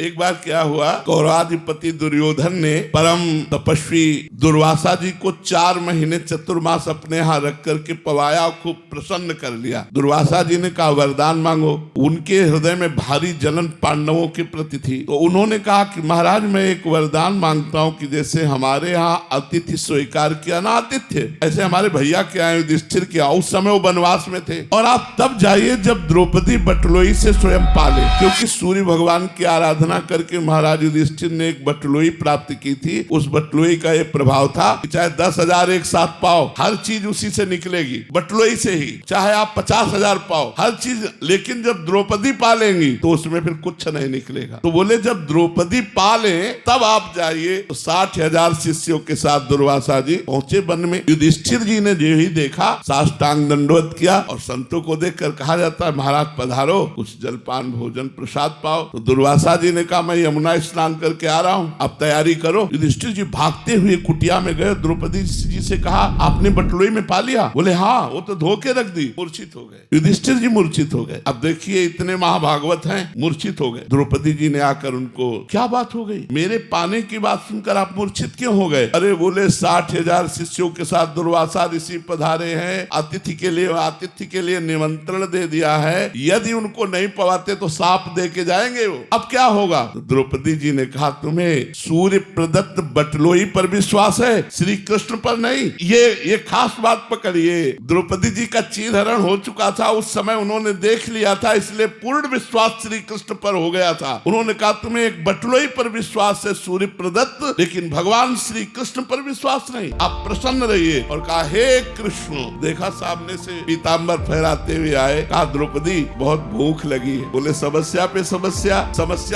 एक बार क्या हुआ, कौरवाधिपति दुर्योधन ने परम तपस्वी दुर्वासा जी को 4 महीने चतुर्मास अपने यहाँ रख करके पवाया, खूब प्रसन्न कर लिया। दुर्वासा जी ने कहा वरदान मांगो। उनके हृदय में भारी जलन पांडवों के प्रति थी, तो उन्होंने कहा कि महाराज मैं एक वरदान मांगता हूँ कि जैसे हमारे यहाँ अतिथि स्वीकार किया ना आतिथ्य, ऐसे हमारे भैया के आए युधिष्ठिर के, उस समय वो वनवास में थे, और आप तब जाइए जब द्रौपदी बटलोई से स्वयं पाले। क्योंकि सूर्य भगवान की आराधना करके महाराज युधिष्ठिर ने एक बटलोई प्राप्त की थी। उस बटलोई का ये प्रभाव था कि चाहे 10,000 एक साथ पाओ, हर चीज उसी से निकलेगी, बटलोई से ही। चाहे आप 50,000 पाओ, हर चीज, लेकिन जब द्रौपदी पालेंगी तो उसमें फिर कुछ नहीं निकलेगा। तो बोले जब द्रौपदी पाले तब आप जाइए। तो 60,000 शिष्यों के साथ दुर्वासा जी पहुंचे वन में। युधिष्ठिर जी ने जो ही देखा साष्टांग दंडवत किया, और संतों को देखकर कहा जाता है महाराज पधारो, कुछ जलपान भोजन प्रसाद पाओ। तो दुर्वासा जी ने कहा मैं यमुना स्नान करके आ रहा हूँ, अब तैयारी करो। युधिष्ठिर जी भागते हुए कुटिया में गए, द्रौपदी जी से कहा आपने बटलोई में पा लिया? बोले हाँ, वो तो धो के रख दी। मूर्छित हो गए, युधिष्ठिर जी मूर्छित हो गए। अब देखिए इतने महाभागवत हैं, मूर्छित हो गए। द्रौपदी जी ने आकर उनको क्या बात हो गई, मेरे पाने की बात सुनकर आप मूर्छित क्यों हो गए? अरे बोले 60,000 शिष्यों के साथ दुर्वासा ऋषि पधारे हैं, आतिथ्य के लिए निमंत्रण दे दिया है, यदि उनको नहीं पवाते तो साप दे के जाएंगे वो, अब क्या होगा? तो द्रौपदी जी ने कहा तुम्हें सूर्य प्रदत्त बटलोई पर विश्वास है, श्री कृष्ण पर नहीं। ये खास बात पकड़िए। द्रौपदी जी का चीरहरण हो चुका था, उस समय उन्होंने देख लिया था, इसलिए पूर्ण विश्वास श्री कृष्ण पर हो गया था। उन्होंने कहा तुम्हें एक बटलोई पर विश्वास है सूर्य प्रदत्त, लेकिन भगवान श्री कृष्ण पर विश्वास नहीं, आप प्रसन्न रहिए। और कहा हे कृष्ण, देखा सामने से पीताम्बर फहराते हुए आए। कहा द्रौपदी बहुत भूख लगी है। बोले समस्या पे समस्या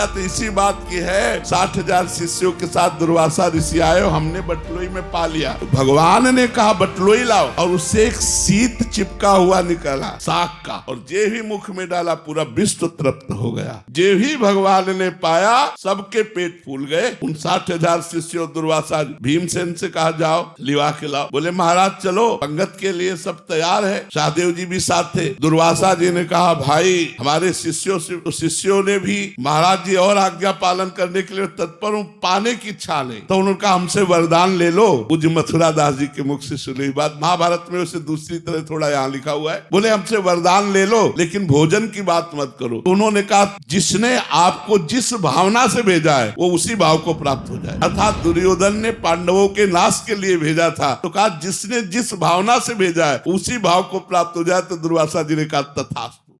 तो इसी बात की है, 60,000 शिष्यों के साथ दुर्वासा ऋषि आए, हमने बटलोई में पा लिया। तो भगवान ने कहा बटलोई लाओ, और उससे एक शीत चिपका हुआ निकला साग का, और जे ही मुख में डाला पूरा विश्व तृप्त हो गया। जे ही भगवान ने पाया सबके पेट फूल गए। उन 60,000 शिष्यों दुर्वासा भीमसेन से कहा जाओ लिवा के लाओ। बोले महाराज चलो, पंगत के लिए सब तैयार है। सहदेव जी भी साथ थे। दुर्वासा जी ने कहा भाई हमारे शिष्यों ने भी महाराज जी और आज्ञा पालन करने के लिए तत्पर हूँ, पाने की इच्छा नहीं। तो उन्होंने कहा हमसे वरदान ले लो। पूज्य मथुरा दास जी के मुख से सुनी बात, महाभारत में उसे दूसरी तरह थोड़ा यहाँ लिखा हुआ है। बोले हमसे वरदान ले लो, लेकिन भोजन की बात मत करो। तो उन्होंने कहा जिसने आपको जिस भावना से भेजा है वो उसी भाव को प्राप्त हो जाए। अर्थात दुर्योधन ने पांडवों के नाश के लिए भेजा था, तो कहा जिसने जिस भावना से भेजा है उसी भाव को प्राप्त हो जाए। तो दुर्वासा जी ने कहा तथास्तु।